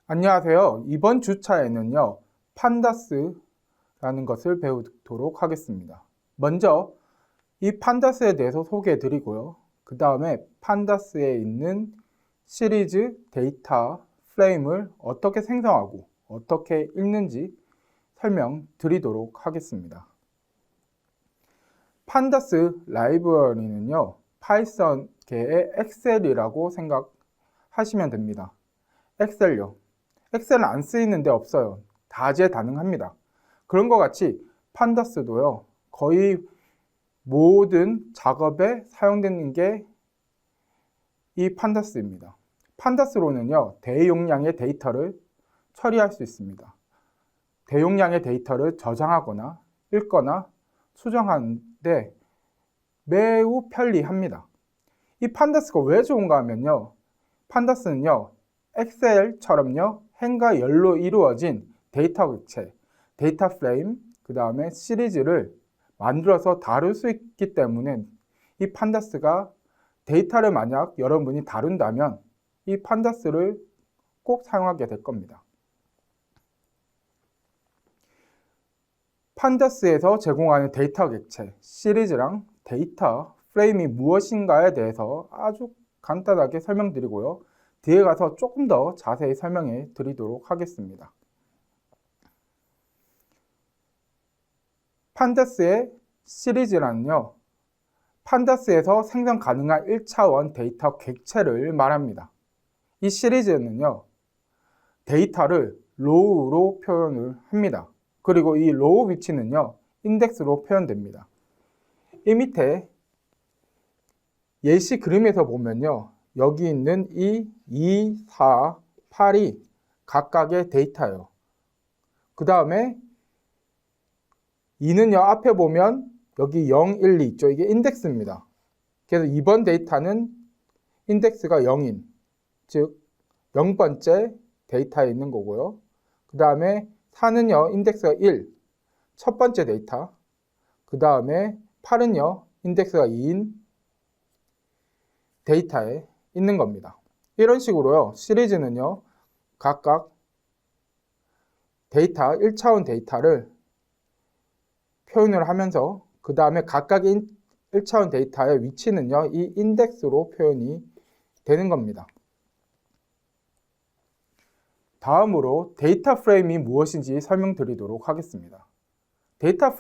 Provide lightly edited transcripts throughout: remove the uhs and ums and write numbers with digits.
안녕하세요. 이번 주차에는요, 판다스라는 것을 배우도록 하겠습니다. 먼저 이 판다스에 대해서 소개해 드리고요. 그 다음에 판다스에 있는 시리즈 데이터 프레임을 어떻게 생성하고 어떻게 읽는지 설명드리도록 하겠습니다. 판다스 라이브러리는요, 파이썬계의 엑셀이라고 생각하시면 됩니다. 엑셀요. 엑셀은 안 쓰이는데 없어요. 다재다능합니다. 그런 것 같이 판다스도요, 거의 모든 작업에 사용되는 게 이 판다스입니다. 판다스로는요, 대용량의 데이터를 처리할 수 있습니다. 대용량의 데이터를 저장하거나 읽거나 수정하는데 매우 편리합니다. 이 판다스가 왜 좋은가 하면요, 판다스는요, 엑셀처럼요, 행과 열로 이루어진 데이터 객체, 데이터 프레임, 그 다음에 시리즈를 만들어서 다룰 수 있기 때문에 이 판다스가 데이터를 만약 여러분이 다룬다면 이 판다스를 꼭 사용하게 될 겁니다. 판다스에서 제공하는 데이터 객체, 시리즈랑 데이터 프레임이 무엇인가에 대해서 아주 간단하게 설명드리고요. 뒤에 가서 조금 더 자세히 설명해 드리도록 하겠습니다. 판다스의 시리즈란요, 판다스에서 생성 가능한 1차원 데이터 객체를 말합니다. 이 시리즈는요, 데이터를 로우로 표현을 합니다. 그리고 이 로우 위치는요, 인덱스로 표현됩니다. 이 밑에 예시 그림에서 보면요, 여기 있는 이 2, 4, 8이 각각의 데이터예요. 그 다음에 2는요, 앞에 보면 여기 0, 1, 2 있죠. 이게 인덱스입니다. 그래서 이번 데이터는 인덱스가 0인, 즉 0번째 데이터에 있는 거고요. 그 다음에 4는요, 인덱스가 1, 첫 번째 데이터. 그 다음에 8은요, 인덱스가 2인 데이터에 있는 겁니다. 이런 식으로요, 시리즈는요, 각각 데이터, 1차원 데이터를 표현을 하면서 그 다음에 각각의 1차원 데이터의 위치는요, 이 인덱스로 표현이 되는 겁니다. 다음으로 데이터 프레임이 무엇인지 설명드리도록 하겠습니다. 데이터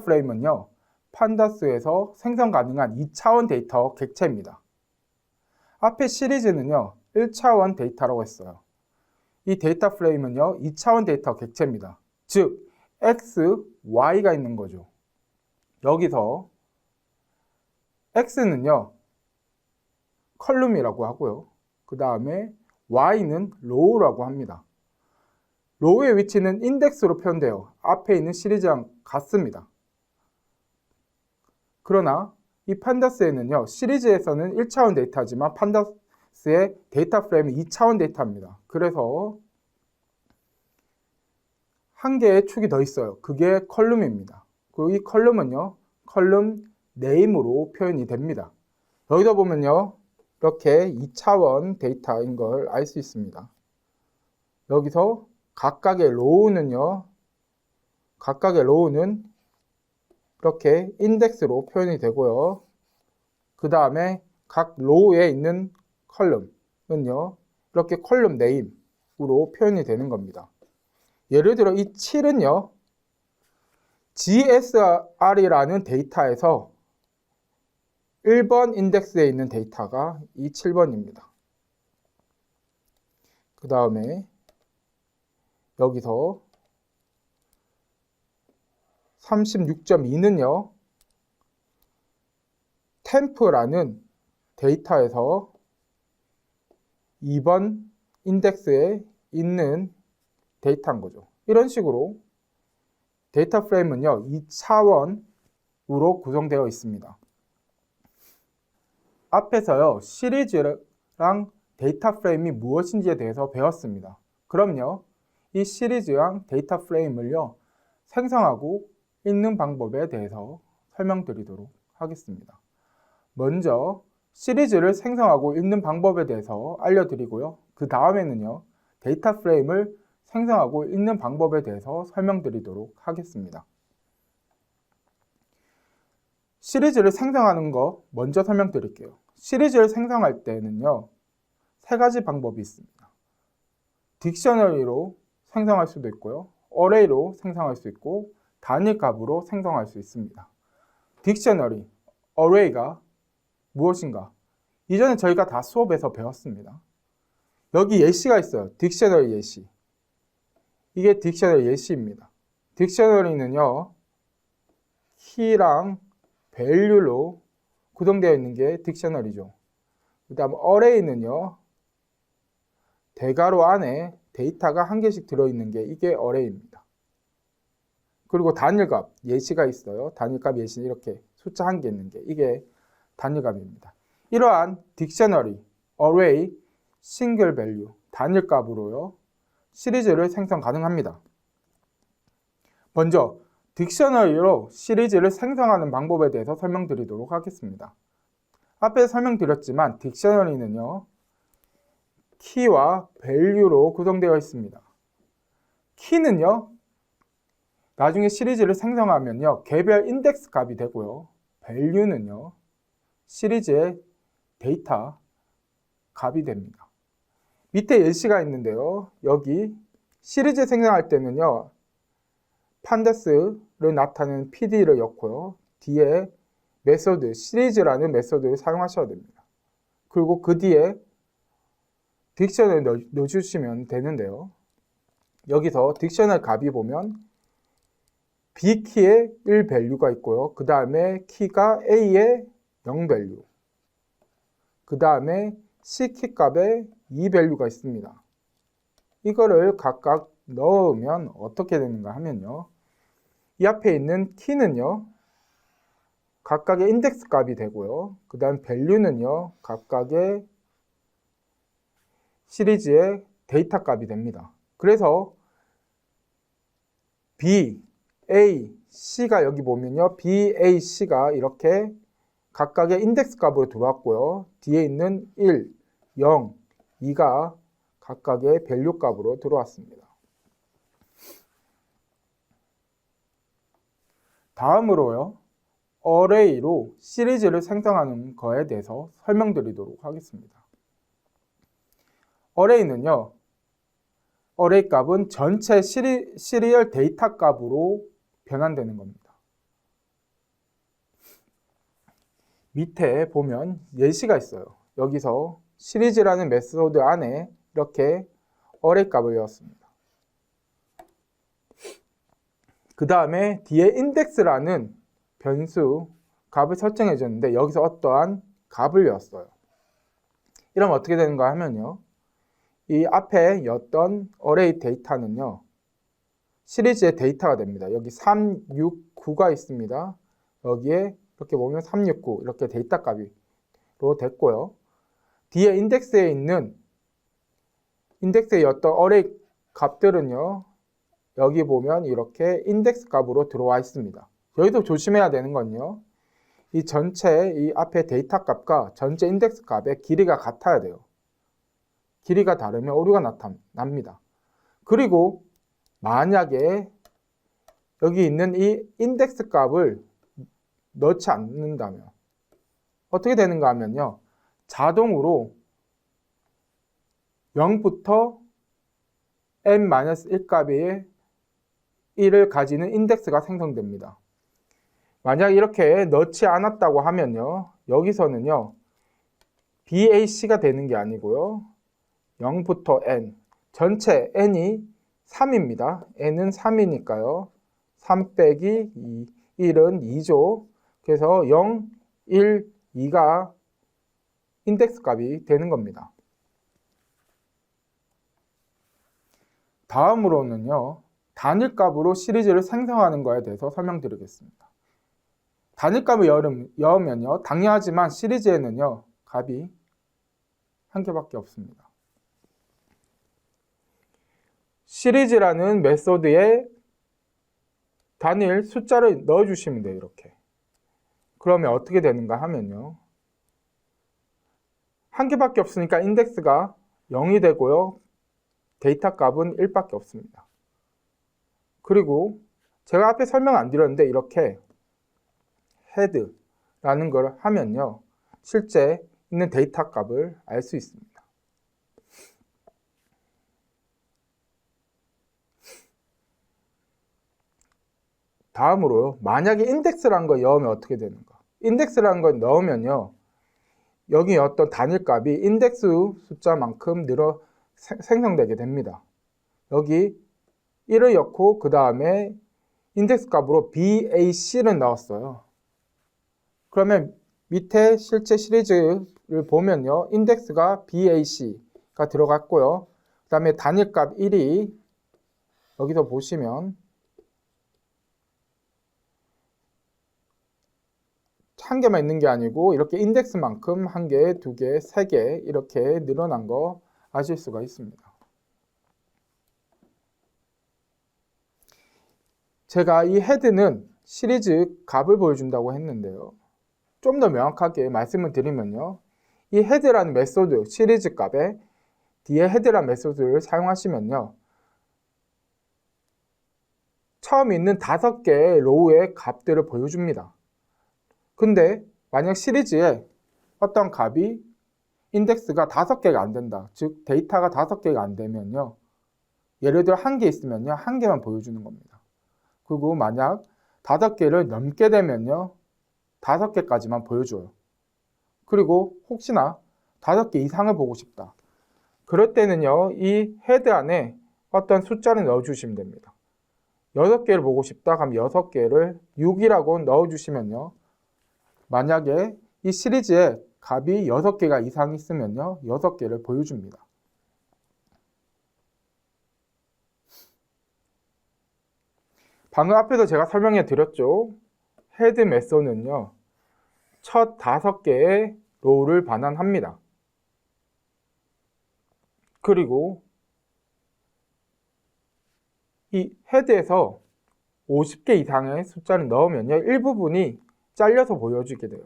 프레임은요, 판다스에서 생성 가능한 2차원 데이터 객체입니다. 앞에 시리즈는요, 1차원 데이터라고 했어요. 이 데이터 프레임은요, 2차원 데이터 객체입니다. 즉, X, Y가 있는 거죠. 여기서 X는요, 컬럼이라고 하고요. 그 다음에 Y는 로우라고 합니다. 로우의 위치는 인덱스로 표현돼요. 앞에 있는 시리즈랑 같습니다. 그러나 이 판다스에는요, 시리즈에서는 1차원 데이터지만 판다스의 데이터 프레임은 2차원 데이터입니다. 그래서 한 개의 축이 더 있어요. 그게 컬럼입니다. 그리고 이 컬럼은요, 컬럼 네임으로 표현이 됩니다. 여기다 보면요, 이렇게 2차원 데이터인 걸 알 수 있습니다. 여기서 각각의 로우는 이렇게 인덱스로 표현이 되고요. 그 다음에 각 로우에 있는 컬럼은요, 이렇게 컬럼 네임으로 표현이 되는 겁니다. 예를 들어 이 7은요, GSR이라는 데이터에서 1번 인덱스에 있는 데이터가 이 7번입니다. 그 다음에 여기서 36.2는요, 템프라는 데이터에서 2번 인덱스에 있는 데이터인 거죠. 이런 식으로 데이터 프레임은요, 2차원으로 구성되어 있습니다. 앞에서요, 시리즈랑 데이터 프레임이 무엇인지에 대해서 배웠습니다. 그럼요, 이 시리즈랑 데이터 프레임을요, 생성하고 읽는 방법에 대해서 설명드리도록 하겠습니다. 먼저 시리즈를 생성하고 읽는 방법에 대해서 알려드리고요. 그 다음에는요, 데이터 프레임을 생성하고 읽는 방법에 대해서 설명드리도록 하겠습니다. 시리즈를 생성하는 거 먼저 설명드릴게요. 시리즈를 생성할 때는요, 세 가지 방법이 있습니다. 딕셔너리로 생성할 수도 있고요, 어레이로 생성할 수 있고, 단위 값으로 생성할 수 있습니다. 딕셔너리, 어레이가 무엇인가? 이전에 저희가 다 수업에서 배웠습니다. 여기 예시가 있어요. 딕셔너리 예시. 이게 딕셔너리 예시입니다. 딕셔너리는요, 키랑 밸류로 구성되어 있는 게 딕셔너리죠. 그 다음 어레이는요, 대괄호 안에 데이터가 한 개씩 들어있는 게 이게 어레이입니다. 그리고 단일값 예시가 있어요. 단일값 예시는 이렇게 숫자 한 개 있는 게 이게 단일값입니다. 이러한 딕셔너리, 어레이, 싱글 밸류, 단일값으로요, 시리즈를 생성 가능합니다. 먼저 딕셔너리로 시리즈를 생성하는 방법에 대해서 설명드리도록 하겠습니다. 앞에 설명드렸지만 딕셔너리는요, 키와 밸류로 구성되어 있습니다. 키는요, 나중에 시리즈를 생성하면요, 개별 인덱스 값이 되고요, 밸류는요, 시리즈의 데이터 값이 됩니다. 밑에 예시가 있는데요, 여기 시리즈 생성할 때는요, 판데스를 나타내는 pd를 넣고요, 뒤에 메소드, 시리즈라는 메소드를 사용하셔야 됩니다. 그리고 그 뒤에 딕셔너리 넣어주시면 되는데요, 여기서 딕셔너리 값이 보면 B키에 1 밸류가 있고요, 그 다음에 키가 A의 0 밸류, 그 다음에 C키 값에 2 밸류가 있습니다. 이거를 각각 넣으면 어떻게 되는가 하면요, 이 앞에 있는 키는요, 각각의 인덱스 값이 되고요, 그 다음 밸류는요, 각각의 시리즈의 데이터 값이 됩니다. 그래서 B, A, C가 여기 보면요, B, A, C가 이렇게 각각의 인덱스 값으로 들어왔고요, 뒤에 있는 1, 0, 2가 각각의 밸류 값으로 들어왔습니다. 다음으로요, 어레이로 시리즈를 생성하는 거에 대해서 설명드리도록 하겠습니다. 어레이는요, 어레이 값은 전체 시리얼 데이터 값으로 변환되는 겁니다. 밑에 보면 예시가 있어요. 여기서 시리즈라는 메소드 안에 이렇게 어레이 값을 넣었습니다. 그 다음에 뒤에 인덱스라는 변수 값을 설정해 줬는데 여기서 어떠한 값을 넣었어요. 이러면 어떻게 되는가 하면요, 이 앞에 였던 어레이 데이터는요, 시리즈의 데이터가 됩니다. 여기 369가 있습니다. 여기에 이렇게 보면 369 이렇게 데이터 값으로 됐고요. 뒤에 인덱스에 있는 인덱스에 였던 어레이 값들은요, 여기 보면 이렇게 인덱스 값으로 들어와 있습니다. 여기서 조심해야 되는 건요, 이 전체 이 앞에 데이터 값과 전체 인덱스 값의 길이가 같아야 돼요. 길이가 다르면 오류가 나타납니다. 그리고 만약에 여기 있는 이 인덱스 값을 넣지 않는다면 어떻게 되는가 하면요, 자동으로 0부터 n-1 값의 1을 가지는 인덱스가 생성됩니다. 만약 이렇게 넣지 않았다고 하면요, 여기서는요, BAC가 되는 게 아니고요, 0부터 n, 전체 n이 3입니다. n은 3이니까요. 3 빼기 2, 1은 2죠. 그래서 0, 1, 2가 인덱스 값이 되는 겁니다. 다음으로는요, 단일값으로 시리즈를 생성하는 거에 대해서 설명드리겠습니다. 단일값을 넣으면요, 당연하지만 시리즈에는요, 값이 한 개밖에 없습니다. 시리즈라는 메소드에 단일 숫자를 넣어주시면 돼요. 이렇게. 그러면 어떻게 되는가 하면요, 한 개밖에 없으니까 인덱스가 0이 되고요. 데이터 값은 1밖에 없습니다. 그리고 제가 앞에 설명 안 드렸는데 이렇게 head라는 걸 하면요. 실제 있는 데이터 값을 알 수 있습니다. 다음으로요. 만약에 인덱스라는 걸 넣으면 어떻게 되는가? 인덱스라는 걸 넣으면요. 여기 어떤 단일값이 인덱스 숫자만큼 생성되게 됩니다. 여기 1을 넣고 그 다음에 인덱스 값으로 BAC를 넣었어요. 그러면 밑에 실제 시리즈를 보면요. 인덱스가 BAC가 들어갔고요. 그 다음에 단일값 1이 여기서 보시면 한 개만 있는 게 아니고 이렇게 인덱스만큼 한 개, 두 개, 세 개 이렇게 늘어난 거 아실 수가 있습니다. 제가 이 헤드는 시리즈 값을 보여준다고 했는데요. 좀 더 명확하게 말씀을 드리면요. 이 헤드라는 메소드, 시리즈 값에 뒤에 헤드라는 메소드를 사용하시면요. 처음 있는 5개의 로우의 값들을 보여줍니다. 근데 만약 시리즈에 어떤 값이 인덱스가 5개가 안 된다. 즉 데이터가 5개가 안 되면요. 예를 들어 1개 있으면요. 1개만 보여주는 겁니다. 그리고 만약 5개를 넘게 되면요. 5개까지만 보여줘요. 그리고 혹시나 5개 이상을 보고 싶다. 그럴 때는요. 이 헤드 안에 어떤 숫자를 넣어주시면 됩니다. 6개를 보고 싶다 하면 6개를 6이라고 넣어주시면요. 만약에 이 시리즈에 값이 6개가 이상 있으면요. 6개를 보여줍니다. 방금 앞에서 제가 설명해 드렸죠. 헤드 메소드는요. 첫 5개의 로우를 반환합니다. 그리고 이 헤드에서 50개 이상의 숫자를 넣으면요. 일부분이 잘려서 보여주게 돼요.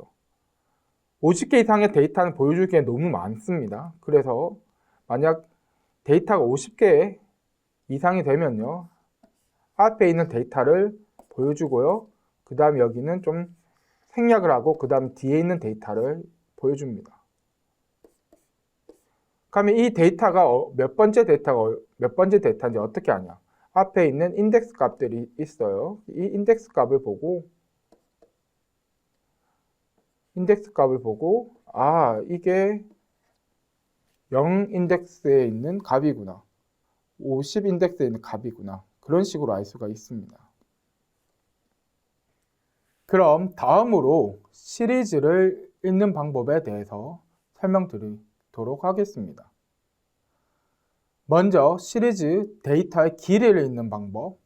50개 이상의 데이터는 보여주기에 너무 많습니다. 그래서 만약 데이터가 50개 이상이 되면요. 앞에 있는 데이터를 보여주고요. 그 다음에 여기는 좀 생략을 하고 그 다음 뒤에 있는 데이터를 보여줍니다. 그러면 이 데이터가 몇 번째 데이터인지 어떻게 아냐? 앞에 있는 인덱스 값들이 있어요. 이 인덱스 값을 보고 이게 0 인덱스에 있는 값이구나. 50 인덱스에 있는 값이구나. 그런 식으로 알 수가 있습니다. 그럼 다음으로 시리즈를 읽는 방법에 대해서 설명드리도록 하겠습니다. 먼저 시리즈 데이터의 길이를 읽는 방법,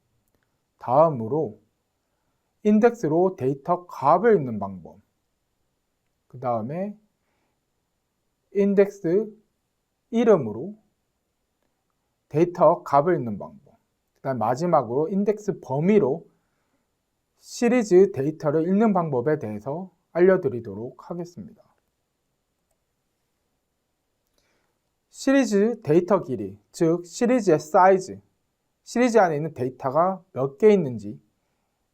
다음으로 인덱스로 데이터 값을 읽는 방법, 그 다음에 인덱스 이름으로 데이터 값을 읽는 방법, 그 다음 마지막으로 인덱스 범위로 시리즈 데이터를 읽는 방법에 대해서 알려드리도록 하겠습니다. 시리즈 데이터 길이, 즉 시리즈의 사이즈, 시리즈 안에 있는 데이터가 몇 개 있는지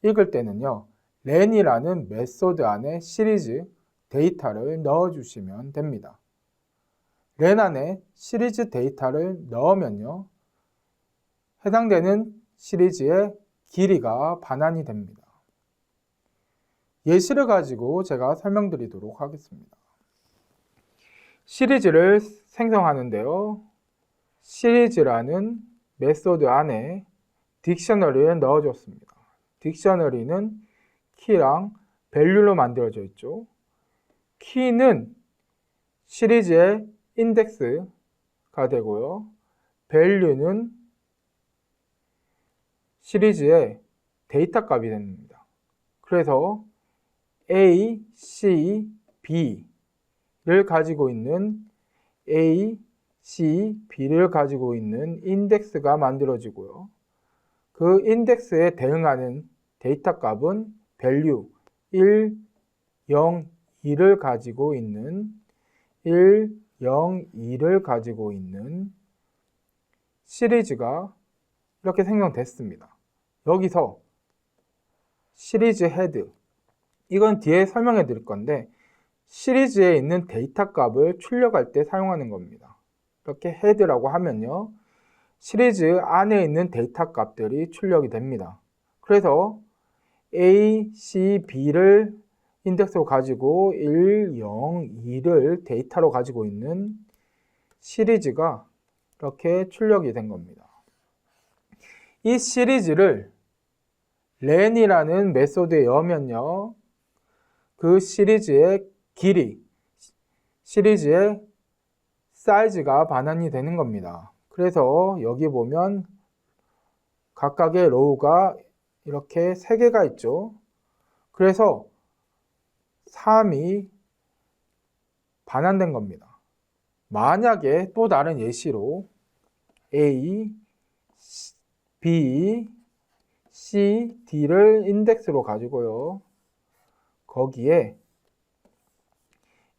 읽을 때는요. len이라는 메소드 안에 시리즈 데이터를 넣어주시면 됩니다. len 안에 시리즈 데이터를 넣으면요. 해당되는 시리즈의 길이가 반환이 됩니다. 예시를 가지고 제가 설명드리도록 하겠습니다. 시리즈를 생성하는데요. 시리즈라는 메소드 안에 딕셔너리를 넣어줬습니다. 딕셔너리는 키랑 밸류로 만들어져 있죠. 키는 시리즈의 인덱스가 되고요. 밸류는 시리즈의 데이터 값이 됩니다. 그래서 A, C, B를 가지고 있는 A, C, B를 가지고 있는 인덱스가 만들어지고요. 그 인덱스에 대응하는 데이터 값은 value 1, 0, 2를 가지고 있는 1, 0, 2를 가지고 있는 시리즈가 이렇게 생성됐습니다. 여기서 시리즈 헤드, 이건 뒤에 설명해 드릴 건데 시리즈에 있는 데이터 값을 출력할 때 사용하는 겁니다. 이렇게 헤드라고 하면요, 시리즈 안에 있는 데이터 값들이 출력이 됩니다. 그래서 A, C, B를 인덱스로 가지고 1, 0, 2를 데이터로 가지고 있는 시리즈가 이렇게 출력이 된 겁니다. 이 시리즈를 len이라는 메소드에 넣으면요, 그 시리즈의 길이, 시리즈의 사이즈가 반환이 되는 겁니다. 그래서 여기 보면 각각의 로우가 이렇게 3개가 있죠. 그래서 3이 반환된 겁니다. 만약에 또 다른 예시로 A, B, C, D를 인덱스로 가지고요, 거기에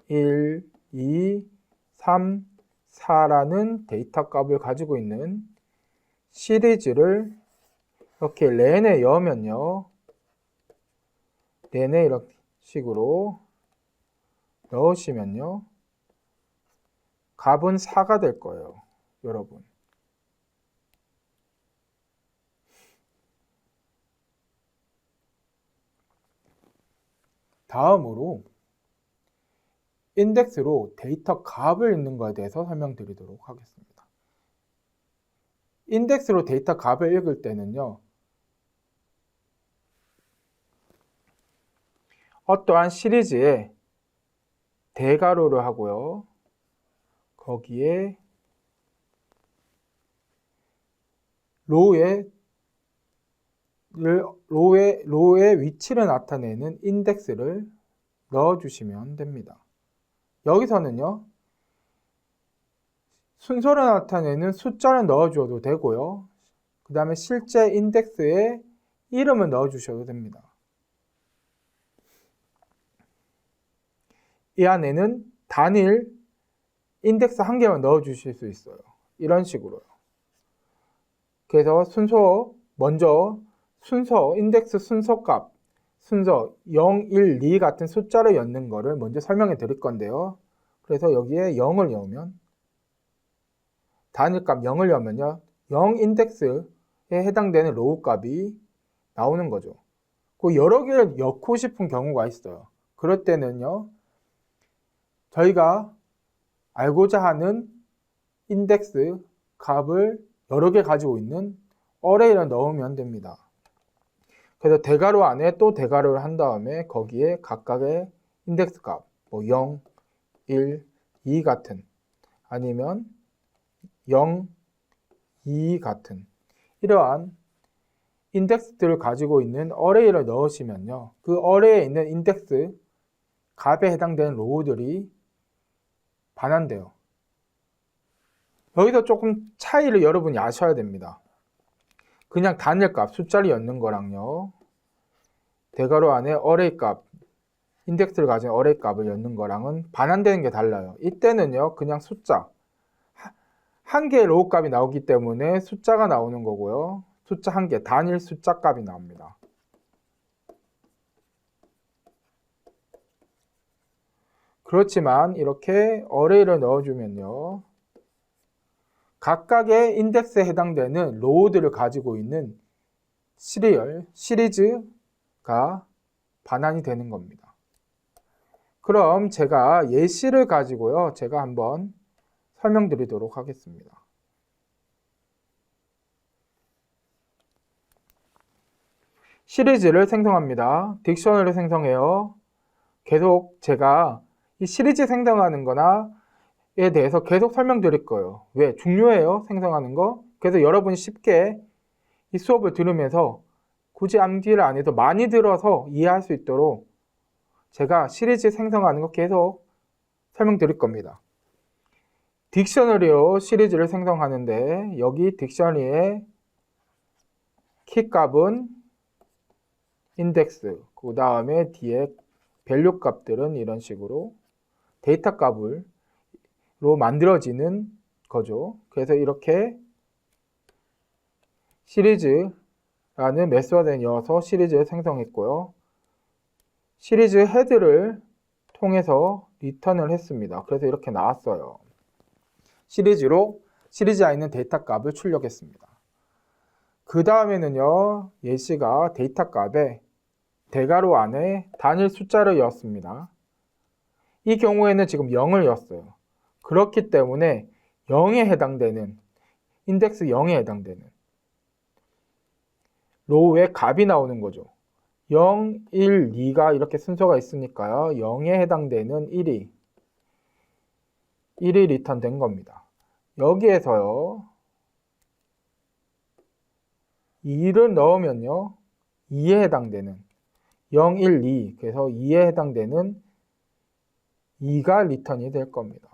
1, 2, 3, 4라는 데이터 값을 가지고 있는 시리즈를 이렇게 len에 넣으면요, len에 이런 식으로 넣으시면요, 값은 4가 될 거예요, 여러분. 다음으로 인덱스로 데이터 값을 읽는 것에 대해서 설명드리도록 하겠습니다. 인덱스로 데이터 값을 읽을 때는요, 어떠한 시리즈에 대괄호를 하고요, 거기에 로의 위치를 나타내는 인덱스를 넣어주시면 됩니다. 여기서는요, 순서를 나타내는 숫자를 넣어줘도 되고요, 그 다음에 실제 인덱스에 이름을 넣어주셔도 됩니다. 이 안에는 단일 인덱스 1개만 넣어주실 수 있어요. 이런 식으로요. 그래서 먼저 인덱스 순서값, 순서 0, 1, 2 같은 숫자를 넣는 거를 먼저 설명해 드릴 건데요. 그래서 여기에 0을 넣으면, 단일값 0을 넣으면요, 0 인덱스에 해당되는 로우 값이 나오는 거죠. 그 여러 개를 넣고 싶은 경우가 있어요. 그럴 때는요, 저희가 알고자 하는 인덱스 값을 여러 개 가지고 있는 어레이를 넣으면 됩니다. 그래서 대괄호 안에 또 대괄호를 한 다음에 거기에 각각의 인덱스 값, 뭐 0, 1, 2 같은, 아니면 0, 2 같은 이러한 인덱스들을 가지고 있는 어레이를 넣으시면요, 그 어레이에 있는 인덱스 값에 해당되는 로우들이 반환돼요. 여기서 조금 차이를 여러분이 아셔야 됩니다. 그냥 단일값, 숫자를 넣는 거랑요, 대괄호 안에 어레이 값, 인덱스를 가진 어레이 값을 넣는 거랑은 반환되는 게 달라요. 이때는요, 그냥 숫자, 한 개의 로우 값이 나오기 때문에 숫자가 나오는 거고요, 숫자 한 개, 단일 숫자 값이 나옵니다. 그렇지만 이렇게 어레이를 넣어주면요, 각각의 인덱스에 해당되는 로우들을 가지고 있는 시리즈가 반환이 되는 겁니다. 그럼 제가 예시를 가지고요, 제가 한번 설명드리도록 하겠습니다. 시리즈를 생성합니다. 딕셔너리를 생성해요. 계속 제가 이 시리즈 생성하는 거나에 대해서 계속 설명드릴 거예요. 왜? 중요해요, 생성하는 거. 그래서 여러분이 쉽게 이 수업을 들으면서 굳이 암기를 안 해도 많이 들어서 이해할 수 있도록 제가 시리즈 생성하는 거 계속 설명드릴 겁니다. 딕셔너리로 시리즈를 생성하는데 여기 딕셔너리의 키값은 인덱스, 그 다음에 뒤에 밸류 값들은 이런 식으로 데이터 값을 만들어지는 거죠. 그래서 이렇게 시리즈라는 메소드에 이어서 시리즈를 생성했고요. 시리즈 헤드를 통해서 리턴을 했습니다. 그래서 이렇게 나왔어요. 시리즈 안에 있는 데이터 값을 출력했습니다. 그 다음에는요, 예시가 데이터 값에 대괄호 안에 단일 숫자를 넣었습니다. 이 경우에는 지금 0을 넣었어요. 그렇기 때문에 0에 해당되는, 인덱스 0에 해당되는 로우에 값이 나오는 거죠. 0, 1, 2가 이렇게 순서가 있으니까요. 0에 해당되는 1이 리턴된 겁니다. 여기에서요, 2를 넣으면요, 2에 해당되는 0, 1, 2, 그래서 2에 해당되는 2가 리턴이 될 겁니다.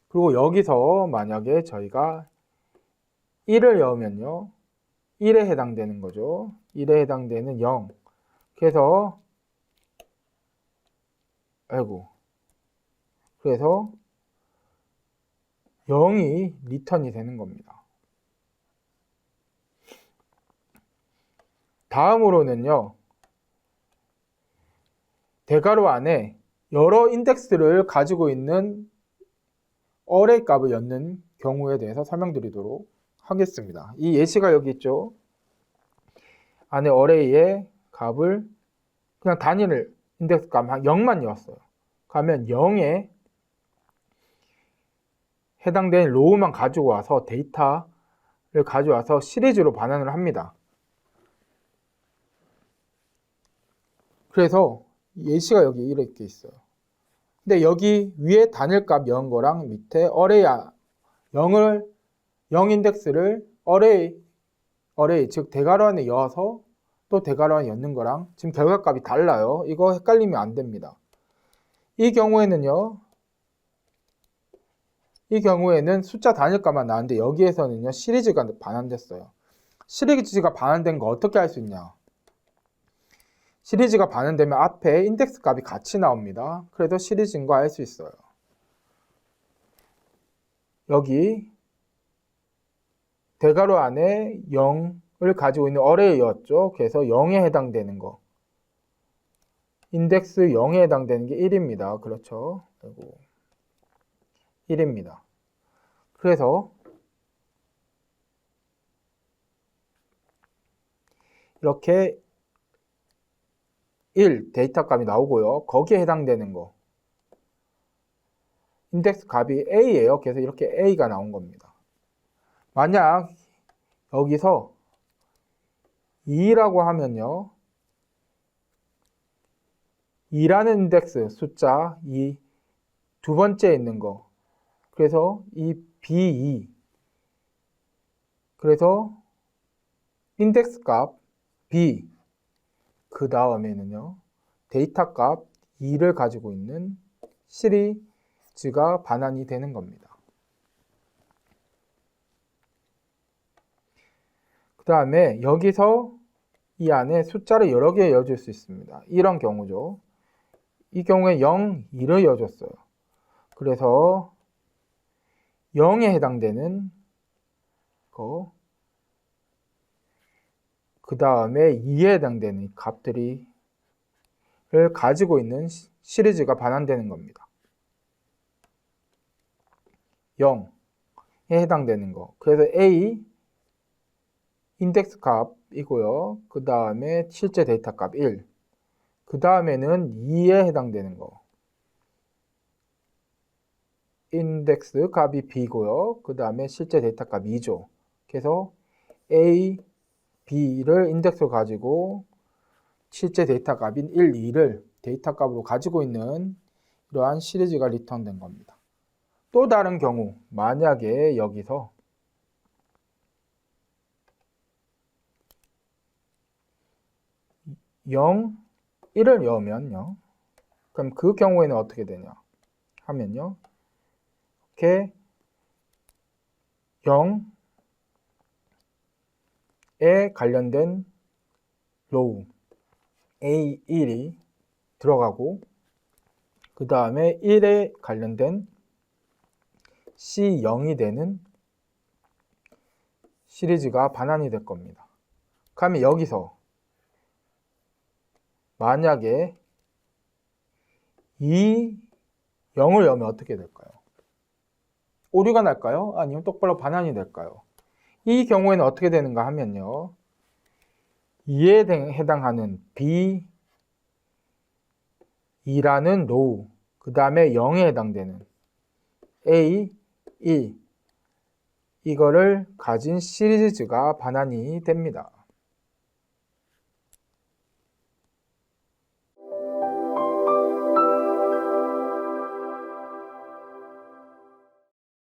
그리고 여기서 만약에 저희가 1을 넣으면요, 1에 해당되는 거죠. 1에 해당되는 0. 그래서 그래서 0이 리턴이 되는 겁니다. 다음으로는요, 대괄호 안에 여러 인덱스를 가지고 있는 어레이 값을 넣는 경우에 대해서 설명드리도록 하겠습니다. 이 예시가 여기 있죠. 안에 어레이의 값을 그냥 단위를 인덱스 값 0만 넣었어요. 그러면 0에 해당되는 로우만 가지고 와서 데이터를 가져와서 시리즈로 반환을 합니다. 그래서 예시가 여기 이렇게 있어요. 근데 여기 위에 단일값 0 거랑 밑에 어레이 0 인덱스를 어레이 즉 대괄호 안에 넣어서 또 대괄호 안에 넣는 거랑 지금 결과값이 달라요. 이거 헷갈리면 안 됩니다. 이 경우에는 숫자 단일값만 나왔는데 여기에서는요, 시리즈가 반환됐어요. 시리즈가 반환된 거 어떻게 할 수 있냐? 시리즈가 반환되면 앞에 인덱스 값이 같이 나옵니다. 그래서 시리즈인 거 알 수 있어요. 여기 대괄호 안에 0을 가지고 있는 어레이였죠. 그래서 0에 해당되는 거. 인덱스 0에 해당되는 게 1입니다. 그렇죠. 그리고 1입니다. 그래서 이렇게 1 데이터 값이 나오고요. 거기에 해당되는 거. 인덱스 값이 A예요. 그래서 이렇게 A가 나온 겁니다. 만약 여기서 2라고 하면요, 2라는 인덱스 숫자 2 두 번째에 있는 거. 그래서 이 B2 그래서 인덱스 값 B 그 다음에는요, 데이터 값 2를 가지고 있는 시리즈가 반환이 되는 겁니다. 그 다음에 여기서 이 안에 숫자를 여러 개 넣어줄 수 있습니다. 이런 경우죠. 이 경우에 0, 2를 넣어줬어요. 그래서 0에 해당되는 거, 그 다음에 2에 해당되는 값들을 가지고 있는 시리즈가 반환되는 겁니다. 0에 해당되는 거. 그래서 A 인덱스 값이고요. 그 다음에 실제 데이터 값 1. 그 다음에는 2에 해당되는 거. 인덱스 값이 B고요. 그 다음에 실제 데이터 값 2죠. 그래서 A, B를 인덱스로 가지고 실제 데이터 값인 1, 2를 데이터 값으로 가지고 있는 이러한 시리즈가 리턴된 겁니다. 또 다른 경우, 만약에 여기서 0, 1을 넣으면요. 그럼 그 경우에는 어떻게 되냐 하면요. 이렇게 0에 관련된 로우 A1이 들어가고 그 다음에 1에 관련된 C 0이 되는 시리즈가 반환이 될 겁니다. 그러면 여기서 만약에 이 0을 열면 어떻게 될까요? 오류가 날까요? 아니면 똑바로 반환이 될까요? 이 경우에는 어떻게 되는가 하면요. 2에 해당하는 B, 2라는 로우, 그 다음에 0에 해당되는 A, 1, 이거를 가진 시리즈가 반환이 됩니다.